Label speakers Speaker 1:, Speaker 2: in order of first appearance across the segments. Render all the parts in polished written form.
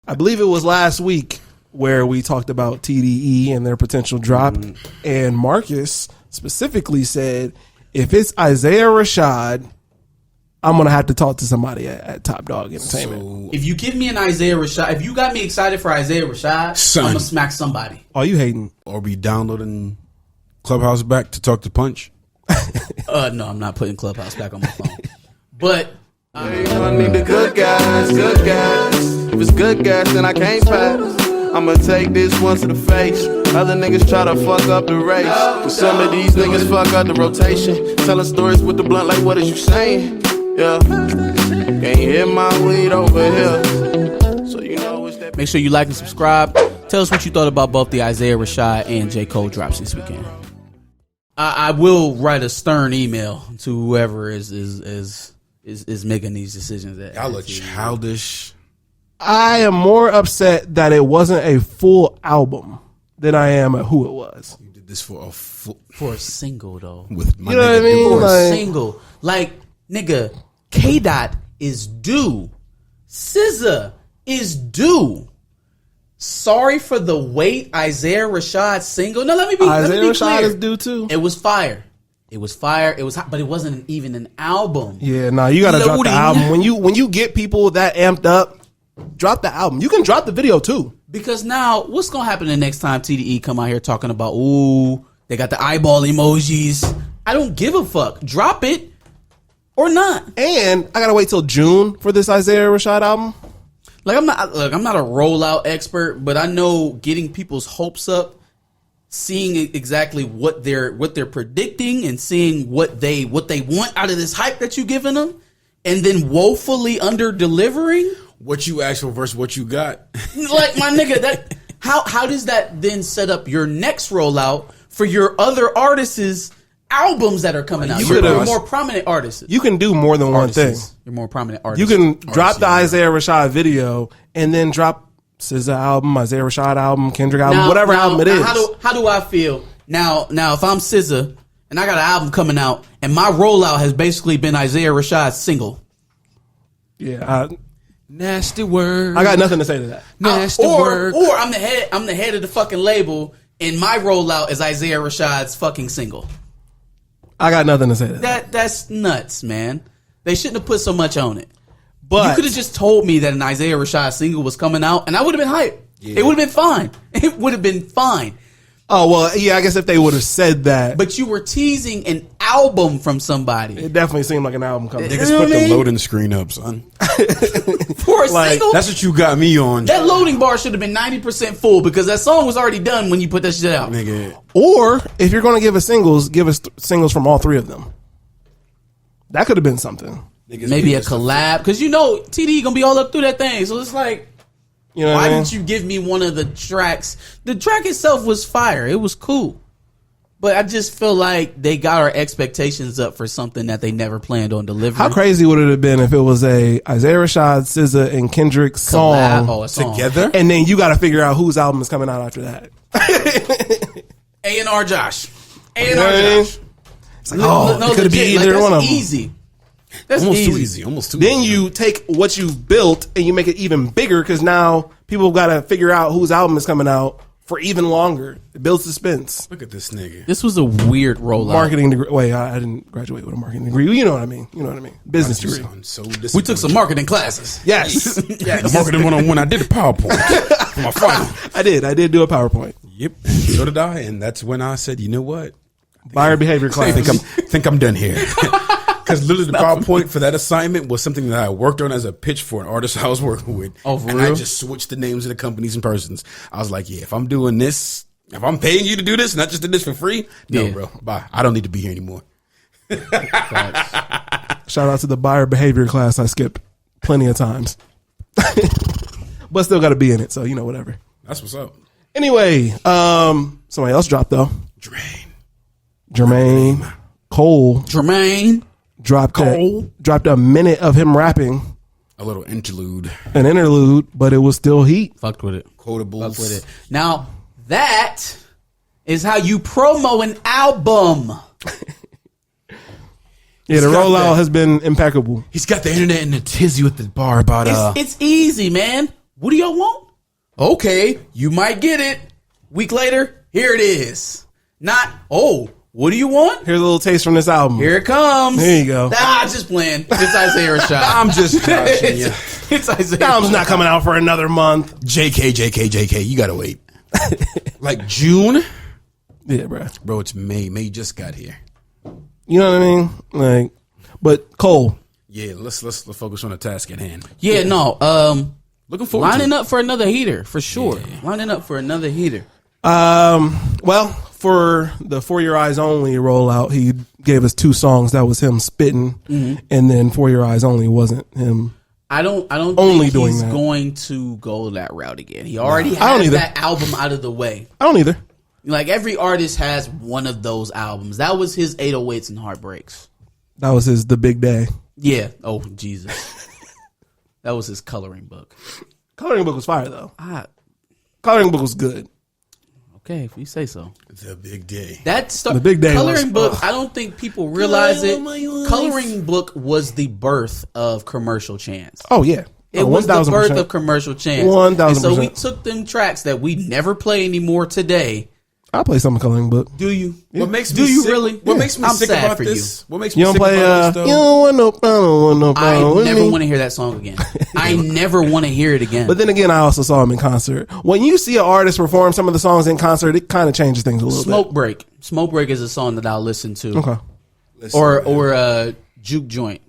Speaker 1: I believe it was last week where we talked about TDE and their potential drop, and Marcus specifically said, if it's Isaiah Rashad, I'm going to have to talk to somebody at Top Dog Entertainment.
Speaker 2: So, if you give me an Isaiah Rashad, if you got me excited for Isaiah Rashad, I'm going to smack somebody.
Speaker 1: Oh, you hating?
Speaker 3: Or be downloading Clubhouse back to talk to Punch?
Speaker 2: No, I'm not putting Clubhouse back on my phone. But
Speaker 4: I need the good guys, good guys. If it's good guys, then I can't pass. I'ma take this one to the face. Other niggas try to fuck up the race. But some of these niggas fuck up the rotation. Telling stories with the blunt like, what is you saying? Yeah. Can't hear my weed over here. So you know it's that.
Speaker 2: make sure you like and subscribe. Tell us what you thought about both the Isaiah Rashad and J. Cole drops this weekend. I will write a stern email to whoever is making these decisions.
Speaker 3: Y'all are childish.
Speaker 1: I am more upset that it wasn't a full album than I am at who it was.
Speaker 3: You did this for
Speaker 2: for a single though.
Speaker 3: With my
Speaker 1: You know what I mean?
Speaker 2: For a
Speaker 1: Like-
Speaker 2: single, like nigga, K Dot is due. SZA is due. Sorry for the wait. Isaiah Rashad single. No, let me be
Speaker 1: Isaiah Rashad
Speaker 2: clear.
Speaker 1: is due too.
Speaker 2: It was fire. It was fire. It was hot, but it wasn't even an album.
Speaker 1: Yeah, no, you got to drop the
Speaker 2: Loading.
Speaker 1: album. When you get people that amped up, drop the album. You can drop the video too.
Speaker 2: Because now, what's gonna happen the next time TDE come out here talking about, ooh, they got the eyeball emojis. I don't give a fuck. Drop it or not.
Speaker 1: And I got to wait till June for this Isaiah Rashad album.
Speaker 2: Like I'm not a rollout expert, but I know getting people's hopes up, seeing exactly what they're predicting, and seeing what they want out of this hype that you giving them, and then woefully under delivering.
Speaker 3: what you asked for versus what you got.
Speaker 2: Like my nigga, that how does that then set up your next rollout for your other artists' albums that are coming out? You're more prominent artists.
Speaker 1: You can do more than one thing.
Speaker 2: You're more prominent artists.
Speaker 1: You can drop the Isaiah Rashad video and then drop SZA album, Isaiah Rashad album, Kendrick album, whatever album it is.
Speaker 2: How do I feel now? If I'm SZA and I got an album coming out and my rollout has basically been Isaiah Rashad's single.
Speaker 1: Yeah,
Speaker 3: Nasty word.
Speaker 1: I got nothing to say to that.
Speaker 3: Nasty word.
Speaker 2: Or I'm the head of the fucking label and my rollout is Isaiah Rashad's fucking single.
Speaker 1: I got nothing to say to that.
Speaker 2: That's nuts, man. They shouldn't have put so much on it.
Speaker 1: But
Speaker 2: you could have just told me that an Isaiah Rashad single was coming out, and I would have been hyped.
Speaker 3: Yeah.
Speaker 2: It would have been fine. It would have been fine.
Speaker 1: oh well, yeah. I guess if they would have said that,
Speaker 2: But you were teasing an album from somebody
Speaker 1: it definitely seemed like an album coming.
Speaker 3: Niggas
Speaker 2: know
Speaker 3: put
Speaker 2: what I
Speaker 3: the
Speaker 2: mean?
Speaker 3: loading screen up, son.
Speaker 2: for a
Speaker 1: Like,
Speaker 2: single.
Speaker 3: That's what you got me on.
Speaker 2: That loading bar should have been 90% full because that song was already done when you put that shit out.
Speaker 3: Nigga.
Speaker 1: Or if you're going to give us singles, give us singles from all three of them. That could have been something.
Speaker 3: Niggas
Speaker 2: Maybe
Speaker 3: do
Speaker 2: a
Speaker 3: this stuff.
Speaker 2: collab because you know TD gonna be all up through that thing. So it's like,
Speaker 1: You know
Speaker 2: why
Speaker 1: what I mean?
Speaker 2: didn't you give me one of the tracks? The track itself was fire. It was cool. But I just feel like they got our expectations up for something that they never planned on delivering.
Speaker 1: How crazy would it have been if it was a Isaiah Rashad, SZA, and Kendrick
Speaker 2: Collab?
Speaker 1: song,
Speaker 2: Oh, a song.
Speaker 3: Together?
Speaker 1: and then you got to figure out whose album is coming out after that?
Speaker 2: A&R Josh.
Speaker 1: You know
Speaker 2: A&R
Speaker 1: what I mean?
Speaker 2: Josh.
Speaker 1: It's like, oh, it could be
Speaker 2: legit,
Speaker 1: either one of them.
Speaker 2: Easy. That's
Speaker 3: Almost
Speaker 2: easy.
Speaker 3: too easy. Almost too
Speaker 1: Then
Speaker 3: easy.
Speaker 1: you take what you've built and you make it even bigger because now people got to figure out whose album is coming out for even longer. It builds suspense.
Speaker 3: Look at this nigga.
Speaker 2: This was a weird rollout.
Speaker 1: Marketing degree. Wait, I didn't graduate with a marketing degree. You know what I mean. You know what I mean. Business degree.
Speaker 3: So
Speaker 2: We took some marketing classes.
Speaker 1: Yes.
Speaker 3: The
Speaker 1: Yes.
Speaker 3: marketing 101. I did the PowerPoint for my final.
Speaker 1: I did do a PowerPoint.
Speaker 3: Yep. So did I. And that's when I said, you know what?
Speaker 1: Buyer behavior
Speaker 3: I
Speaker 1: class.
Speaker 3: think I'm done here. Because literally the PowerPoint for that assignment was something that I worked on as a pitch for an artist I was working with.
Speaker 2: Oh, for
Speaker 3: and I
Speaker 2: real?
Speaker 3: just switched the names of the companies and persons. I was like, yeah, if I'm doing this, if I'm paying you to do this, not just do this for free, no,
Speaker 2: Yeah.
Speaker 3: bro, bye. I don't need to be here anymore.
Speaker 1: Shout out to the buyer behavior class I skipped plenty of times. But still got to be in it. So, you know, whatever.
Speaker 3: That's what's up.
Speaker 1: Anyway, somebody else dropped though.
Speaker 3: Drain.
Speaker 1: Cole
Speaker 2: Jermaine.
Speaker 1: dropped a minute of him rapping,
Speaker 3: A little interlude.
Speaker 1: an interlude, but it was still heat.
Speaker 2: Fucked with it.
Speaker 3: Quotables.
Speaker 2: Fucked with it. Now, that is how you promo an album.
Speaker 1: Yeah, the
Speaker 3: got
Speaker 1: rollout
Speaker 3: that.
Speaker 1: has been impeccable.
Speaker 3: He's got the internet in a tizzy with the bar about
Speaker 2: It's easy, man. What do y'all want? Okay, you might get it. Week later, here it is. Not, oh, what do you want?
Speaker 1: Here's a little taste from this album.
Speaker 2: Here it comes.
Speaker 1: There you go.
Speaker 2: Just playing. It's Isaiah Rashad.
Speaker 3: I'm just joshing you.
Speaker 2: It's Isaiah
Speaker 1: The album's
Speaker 2: Rashad.
Speaker 1: not coming out for another month.
Speaker 3: JK. You gotta wait. Like June,
Speaker 1: Yeah, bro.
Speaker 3: bro. It's May. May just got here.
Speaker 1: You know what I mean? Like, but Cole.
Speaker 3: Yeah, let's focus on the task at hand.
Speaker 2: Yeah, no.
Speaker 3: Looking forward
Speaker 2: Lining
Speaker 3: to it.
Speaker 2: up for another heater, for sure. Lining up for another heater.
Speaker 1: Well, for the For Your Eyes Only rollout, he gave us 2 songs. That was him spitting, and then For Your Eyes Only wasn't him.
Speaker 2: I don't
Speaker 1: Only
Speaker 2: think
Speaker 1: doing
Speaker 2: he's
Speaker 1: that.
Speaker 2: going to go that route again. He already
Speaker 1: I don't
Speaker 2: has
Speaker 1: either.
Speaker 2: that album out of the way.
Speaker 1: I don't either.
Speaker 2: Like, every artist has one of those albums. That was his 808s and Heartbreaks.
Speaker 1: That was his The Big Day.
Speaker 2: Yeah. Oh, Jesus. That was his coloring book.
Speaker 1: Coloring book was fire though.
Speaker 2: Ah,
Speaker 1: Coloring book was good.
Speaker 2: okay, if you say so.
Speaker 3: The big day.
Speaker 1: The Big Day
Speaker 2: Coloring
Speaker 1: was-
Speaker 2: book, I don't think people realize it. Coloring book was the birth of Commercial Chance.
Speaker 1: Oh yeah,
Speaker 2: It was the
Speaker 1: 1000%.
Speaker 2: birth of Commercial Chance.
Speaker 1: 1000%.
Speaker 2: And so we took them tracks that we never play anymore today.
Speaker 1: I'll play some Coloring Book.
Speaker 2: Do you?
Speaker 3: What makes
Speaker 2: Do
Speaker 3: me
Speaker 2: you
Speaker 3: sick,
Speaker 2: really?
Speaker 3: What
Speaker 2: Yeah.
Speaker 3: makes me
Speaker 2: I'm
Speaker 3: sick
Speaker 2: sad
Speaker 3: about
Speaker 2: for
Speaker 3: this? What makes me
Speaker 1: You don't
Speaker 3: sick
Speaker 1: play.
Speaker 3: about
Speaker 1: You
Speaker 3: this, though?
Speaker 1: don't want no problem. No
Speaker 2: I
Speaker 1: problem with
Speaker 2: never
Speaker 1: me.
Speaker 2: want to hear that song again. I never want to hear it again.
Speaker 1: But then again, I also saw him in concert. When you see an artist perform some of the songs in concert, it kind of changes things a little
Speaker 2: Smoke Break. Smoke Break is a song that I'll listen to.
Speaker 1: bit. Okay.
Speaker 3: Listen,
Speaker 2: Or Juke Joint.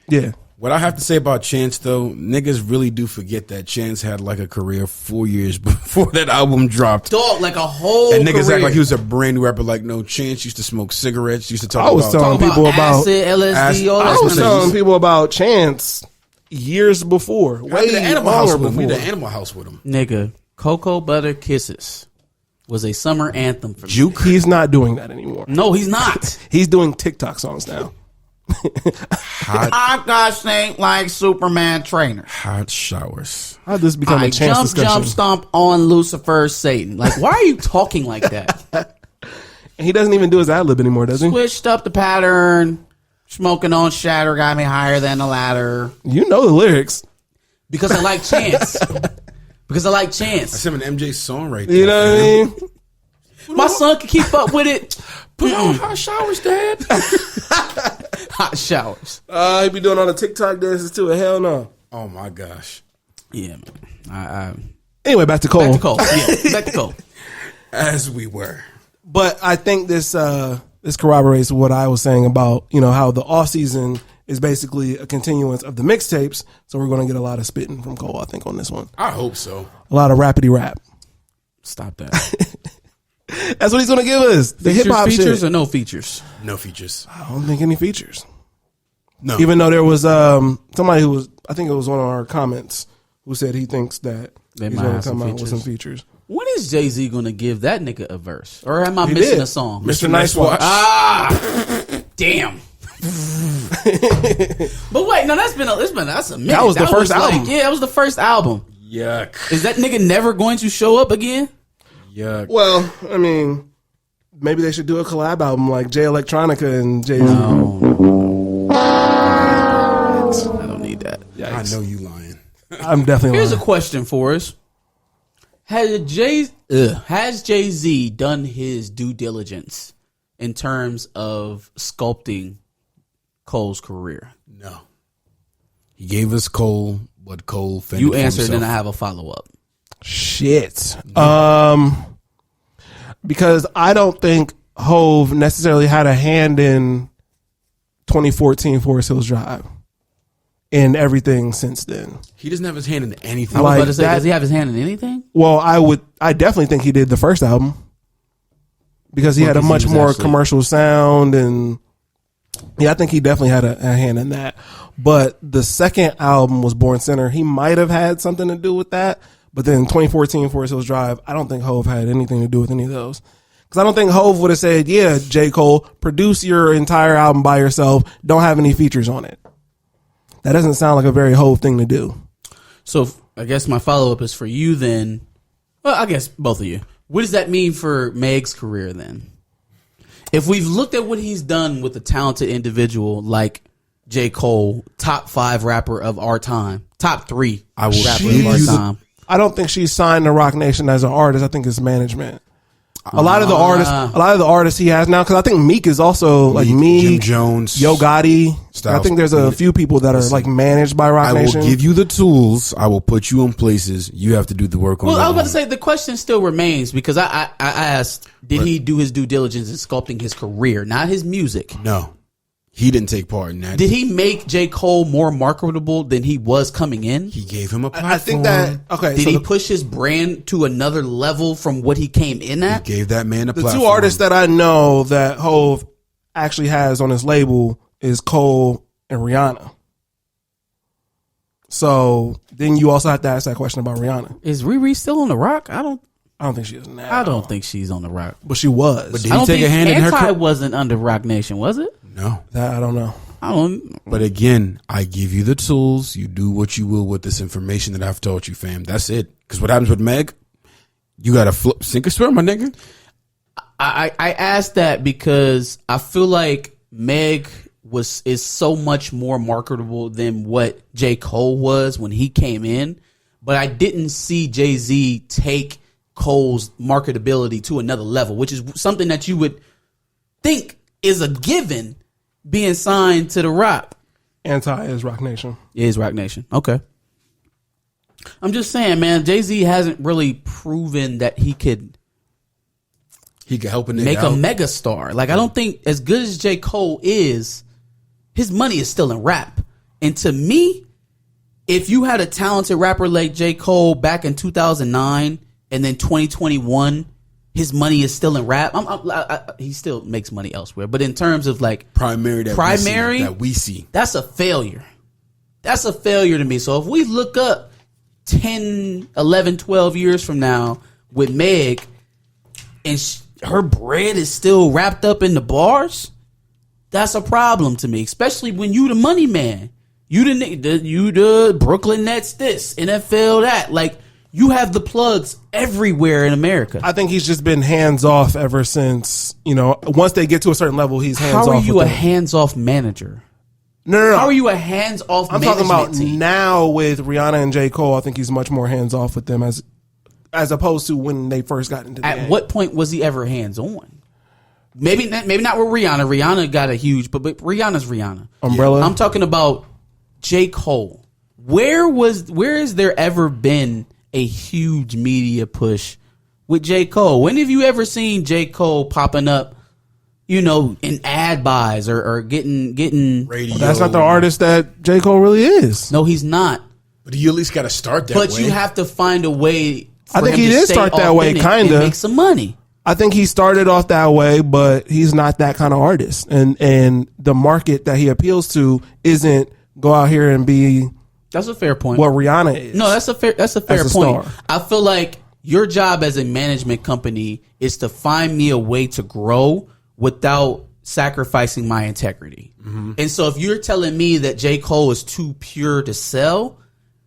Speaker 1: Yeah.
Speaker 3: What I have to say about Chance, though, niggas really do forget that Chance had like a career 4 years before that album dropped.
Speaker 2: Dog, like a whole
Speaker 3: And niggas
Speaker 2: career.
Speaker 3: act like he was a brand new rapper. Like, no, Chance used to smoke cigarettes. Used to talk
Speaker 1: I was
Speaker 3: about.
Speaker 1: telling people about.
Speaker 2: acid, LSD, all
Speaker 3: I
Speaker 2: that
Speaker 1: I
Speaker 2: kind
Speaker 1: was
Speaker 2: of
Speaker 1: telling
Speaker 2: shit.
Speaker 1: people about Chance years before.
Speaker 3: I
Speaker 1: Way
Speaker 3: did the Animal
Speaker 1: longer
Speaker 3: House with him. We
Speaker 1: before.
Speaker 3: did the Animal House with him.
Speaker 2: Nigga, Cocoa Butter Kisses was a summer anthem for me.
Speaker 1: Juke. He's not doing that anymore.
Speaker 2: No, he's not.
Speaker 1: He's doing TikTok songs now.
Speaker 5: I got snake like Superman trainer.
Speaker 3: Hot showers.
Speaker 1: How did this become
Speaker 2: I
Speaker 1: a Chance
Speaker 2: jump,
Speaker 1: discussion?
Speaker 2: jump, stomp on Lucifer's Satan. Like, why are you talking like that?
Speaker 1: He doesn't even do his ad lib anymore, does he?
Speaker 2: Switched up the pattern. Smoking on shatter got me higher than the ladder.
Speaker 1: You know the lyrics.
Speaker 2: Because I like Chance. Because I like
Speaker 3: That's
Speaker 2: Chance.
Speaker 3: him and MJ's song right there.
Speaker 1: You know what I mean?
Speaker 2: My son can keep up with it.
Speaker 3: Put on hot showers, Dad.
Speaker 2: Hot showers.
Speaker 1: He be doing all the TikTok dances too. Hell no.
Speaker 3: Oh my gosh.
Speaker 2: Yeah, man.
Speaker 1: Anyway, back to Cole.
Speaker 2: Back to Cole. Yeah, back to Cole.
Speaker 3: As we were.
Speaker 1: But I think this corroborates what I was saying about, you know, how the off season is basically a continuance of the mixtapes. So we're going to get a lot of spitting from Cole, I think, on this one.
Speaker 3: I hope so.
Speaker 1: A lot of rapidy rap.
Speaker 2: Stop that.
Speaker 1: That's what he's going to give us. The hip hop
Speaker 2: features
Speaker 1: shit.
Speaker 2: or no features?
Speaker 3: No features.
Speaker 1: I don't think any features.
Speaker 3: No.
Speaker 1: Even though there was somebody who was, I think it was one of our comments, who said he thinks that
Speaker 2: They
Speaker 1: he's
Speaker 2: might
Speaker 1: going
Speaker 2: have
Speaker 1: to come
Speaker 2: some
Speaker 1: out with some
Speaker 2: features.
Speaker 1: features.
Speaker 2: When is Jay-Z going to give that nigga a verse? Or am I
Speaker 1: He
Speaker 2: missing
Speaker 1: did.
Speaker 2: a song?
Speaker 1: Mr. Nice Watch.
Speaker 2: Damn. But wait, no, that's a minute.
Speaker 1: That was the first album.
Speaker 2: Yeah, that was the first album.
Speaker 3: Yuck.
Speaker 2: Is that nigga never going to show up again?
Speaker 3: Yuck.
Speaker 1: Well, I mean, maybe they should do a collab album like Jay Electronica and Jay-Z.
Speaker 2: I don't need that.
Speaker 3: I know you lying.
Speaker 1: I'm definitely
Speaker 2: Here's a
Speaker 1: lying.
Speaker 2: question for us. Has Jay-Z done his due diligence in terms of sculpting Cole's career?
Speaker 3: No. He gave us Cole, but Cole fended
Speaker 2: You
Speaker 3: for
Speaker 2: answered,
Speaker 3: himself.
Speaker 2: and I have a follow-up.
Speaker 1: Shit. Because I don't think Hove necessarily had a hand in 2014 Forest Hills Drive and everything since then.
Speaker 3: He doesn't have his hand in anything.
Speaker 2: I was
Speaker 1: Like
Speaker 2: about to say,
Speaker 1: that-
Speaker 2: does he have his hand in anything?
Speaker 1: Well, I definitely think he did the first album because he had a
Speaker 2: Because he
Speaker 1: much
Speaker 2: was
Speaker 1: more
Speaker 2: actually-
Speaker 1: commercial sound, and yeah, I think he definitely had a hand in that. But the second album was Born Center. He might have had something to do with that, but then 2014 Forest Hills Drive, I don't think Hove had anything to do with any of those. Because I don't think Hove would have said, yeah, J. Cole, produce your entire album by yourself, don't have any features on it. That doesn't sound like a very Hove thing to do.
Speaker 2: So I guess my follow-up is for you then. Well, I guess both of you. What does that mean for Meg's career then? If we've looked at what he's done with a talented individual like J. Cole, top 5 rapper of our time, top 3
Speaker 3: I will
Speaker 2: rapper
Speaker 3: give
Speaker 2: of our
Speaker 3: you the
Speaker 2: time.
Speaker 1: I don't think she's signed to Rock Nation as an artist. I think it's management. A lot of the artists he has now, because I think Meek is also like Meek,
Speaker 3: Jim Jones,
Speaker 1: Yo Gotti.
Speaker 3: Styles
Speaker 1: I think there's a few people that are like managed by Rock
Speaker 3: I
Speaker 1: Nation.
Speaker 3: will give you the tools. I will put you in places. You have to do the work on.
Speaker 2: Well,
Speaker 3: your
Speaker 2: I was about
Speaker 3: own.
Speaker 2: to say the question still remains because I asked, did he do his due diligence in sculpting his career, not his music?
Speaker 3: No, he didn't take part in that.
Speaker 2: Did he make J. Cole more marketable than he was coming in?
Speaker 3: He gave him a platform.
Speaker 1: I think that okay.
Speaker 2: Did
Speaker 1: so
Speaker 2: he
Speaker 1: the,
Speaker 2: push his brand to another level from what he came in at?
Speaker 3: He gave that man a
Speaker 1: the
Speaker 3: platform.
Speaker 1: two artists that I know that Hove actually has on his label is Cole and Rihanna. So then you also have to ask that question about Rihanna.
Speaker 2: Is Riri still on the rock? I don't
Speaker 1: think she is now.
Speaker 2: I don't think she's on the rock.
Speaker 1: But she was.
Speaker 3: But did
Speaker 2: I
Speaker 3: he
Speaker 2: don't
Speaker 3: take a
Speaker 2: think
Speaker 3: hand in her?
Speaker 2: Anti wasn't under Rock Nation, was it?
Speaker 3: No.
Speaker 1: That I don't know.
Speaker 2: I don't.
Speaker 3: But again, I give you the tools. You do what you will with this information that I've taught you, fam. That's it. Because what happens with Meg, you got to flip, sink or swim, my nigga.
Speaker 2: I asked that because I feel like Meg is so much more marketable than what J. Cole was when he came in. But I didn't see Jay-Z take Cole's marketability to another level, which is something that you would think is a given being signed to the Rock.
Speaker 1: Anti is Rock Nation.
Speaker 2: It is Rock Nation. Okay. I'm just saying, man, Jay-Z hasn't really proven that he could
Speaker 3: help a nigga
Speaker 2: make
Speaker 3: out.
Speaker 2: a mega star. Like, I don't think as good as J. Cole is, his money is still in rap. And to me, if you had a talented rapper like J. Cole back in 2009 and then 2021, his money is still in rap. He still makes money elsewhere. But in terms of like
Speaker 3: primary that we see.
Speaker 2: That's a failure. That's a failure to me. So if we look up 10, 11, 12 years from now with Meg and her bread is still wrapped up in the bars, that's a problem to me, especially when you the money man. You the Brooklyn Nets this, NFL that. Like, you have the plugs everywhere in America.
Speaker 1: I think he's just been hands off ever since, once they get to a certain level, he's hands off.
Speaker 2: How are you a hands off manager?
Speaker 1: No.
Speaker 2: How are you a hands off
Speaker 1: I'm
Speaker 2: management
Speaker 1: talking about
Speaker 2: team?
Speaker 1: now with Rihanna and J. Cole. I think he's much more hands off with them as opposed to when they first got into the
Speaker 2: At
Speaker 1: game.
Speaker 2: what point was he ever hands on? Maybe not with Rihanna. Rihanna got a huge, but Rihanna's Rihanna.
Speaker 1: Umbrella?
Speaker 2: I'm talking about J. Cole. Where has there ever been a huge media push with J. Cole? When have you ever seen J. Cole popping up, in ad buys or getting
Speaker 3: Radio.
Speaker 1: That's not the artist that J. Cole really is.
Speaker 2: No, he's not.
Speaker 3: But you at least got to start that
Speaker 2: But
Speaker 3: way.
Speaker 2: you have to find a way.
Speaker 1: I think he did start that way, kinda.
Speaker 2: Make some money.
Speaker 1: I think he started off that way, but he's not that kind of artist. And the market that he appeals to isn't go out here and be
Speaker 2: That's a fair point.
Speaker 1: what Rihanna is.
Speaker 2: No, that's a fair
Speaker 1: As a
Speaker 2: point.
Speaker 1: star.
Speaker 2: I feel like your job as a management company is to find me a way to grow without sacrificing my integrity.
Speaker 1: Mm-hmm.
Speaker 2: And so if you're telling me that J. Cole is too pure to sell,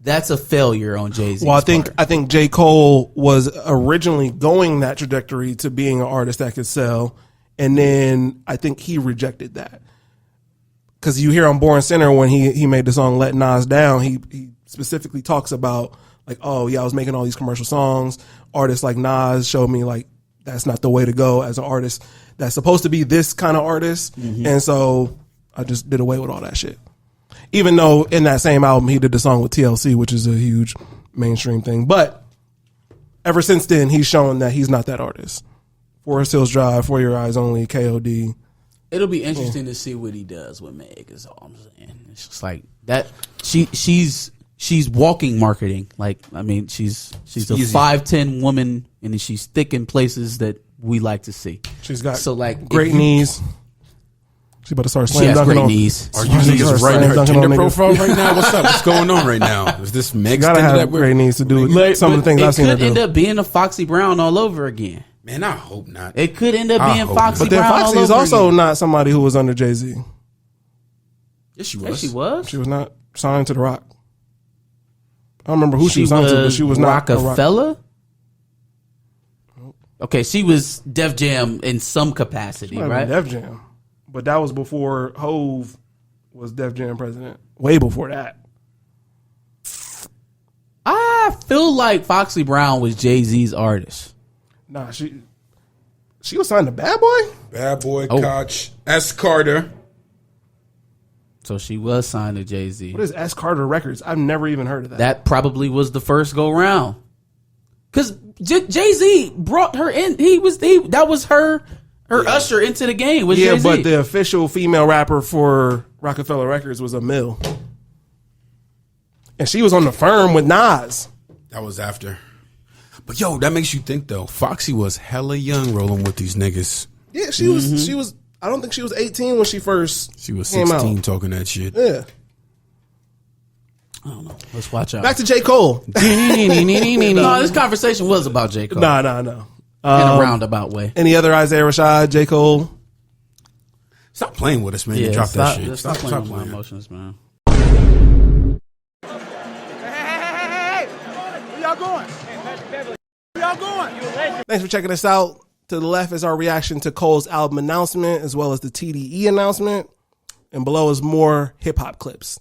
Speaker 2: that's a failure on Jay-Z's
Speaker 1: Well, I
Speaker 2: part.
Speaker 1: think J. Cole was originally going that trajectory to being an artist that could sell, and then I think he rejected that. Because you hear on Born Center when he made the song "Let Nas Down," he specifically talks about like, oh yeah, I was making all these commercial songs. Artists like Nas showed me like that's not the way to go as an artist that's supposed to be this kind of artist, and so I just did away with all that shit. Even though in that same album he did the song with TLC, which is a huge mainstream thing, but ever since then he's shown that he's not that artist. Forest Hills Drive, For Your Eyes Only, KOD.
Speaker 2: It'll be interesting to see what he does with Meg. Is all I'm saying. It's just like that. She's walking marketing. Like, I mean, she's a 5'10" woman, and she's thick in places that we like to see.
Speaker 1: She's got
Speaker 2: great
Speaker 1: knees. She's about to start
Speaker 2: She
Speaker 1: slam
Speaker 2: has
Speaker 1: dunking
Speaker 2: great
Speaker 1: on.
Speaker 2: knees.
Speaker 3: Are you niggas writing her
Speaker 1: dunking on
Speaker 3: Tinder
Speaker 1: niggas.
Speaker 3: profile right now? What's up? What's going on right now? Is this Meg
Speaker 1: Gotta
Speaker 3: Tinder
Speaker 1: have
Speaker 3: that we're-
Speaker 1: great knees to do with some of the things I've seen her
Speaker 2: It could
Speaker 1: do.
Speaker 2: end up being a Foxy Brown all over again.
Speaker 3: Man, I hope not.
Speaker 2: It could end up
Speaker 3: I
Speaker 2: being
Speaker 3: hope
Speaker 2: Foxy
Speaker 1: But then
Speaker 2: Brown
Speaker 1: Foxy
Speaker 2: all
Speaker 1: is
Speaker 2: over
Speaker 1: also
Speaker 2: again.
Speaker 1: not somebody who was under Jay-Z.
Speaker 3: Yes, she
Speaker 2: Yes,
Speaker 3: was.
Speaker 2: she was.
Speaker 1: She was not signed to the Rock. I don't remember who she was signed to, but she was not a Rock.
Speaker 2: Rockefeller. Okay, she was Def Jam in some capacity,
Speaker 1: Might have
Speaker 2: right?
Speaker 1: been Def Jam, but that was before Hove was Def Jam president. Way before that.
Speaker 2: I feel like Foxy Brown was Jay-Z's artist.
Speaker 1: Nah, she was signed to Bad Boy?
Speaker 3: Bad Boy, Koch, S. Carter.
Speaker 2: So she was signed to Jay-Z.
Speaker 1: What is S. Carter Records? I've never even heard of that.
Speaker 2: That probably was the first go round. Because Jay-Z brought her in. That was her usher into the game. Was Jay-Z.
Speaker 1: But the official female rapper for Rockefeller Records was a Mill. And she was on the firm with Nas.
Speaker 3: That was after. But yo, that makes you think though. Foxy was hella young rolling with these niggas.
Speaker 1: Yeah, she was. I don't think she was 18 when she first.
Speaker 3: She was
Speaker 1: came
Speaker 3: 16
Speaker 1: out.
Speaker 3: talking that shit.
Speaker 1: Yeah.
Speaker 2: I don't know. Let's watch out.
Speaker 1: Back to J. Cole.
Speaker 2: No, this conversation was about J. Cole.
Speaker 1: No.
Speaker 2: In a roundabout way.
Speaker 1: Any other Isaiah Rashad, J. Cole?
Speaker 3: Stop playing with us, man. You drop that shit.
Speaker 2: Stop playing with my emotions, man.
Speaker 1: Thanks for checking us out. To the left is our reaction to Cole's album announcement, as well as the TDE announcement. And below is more hip hop clips.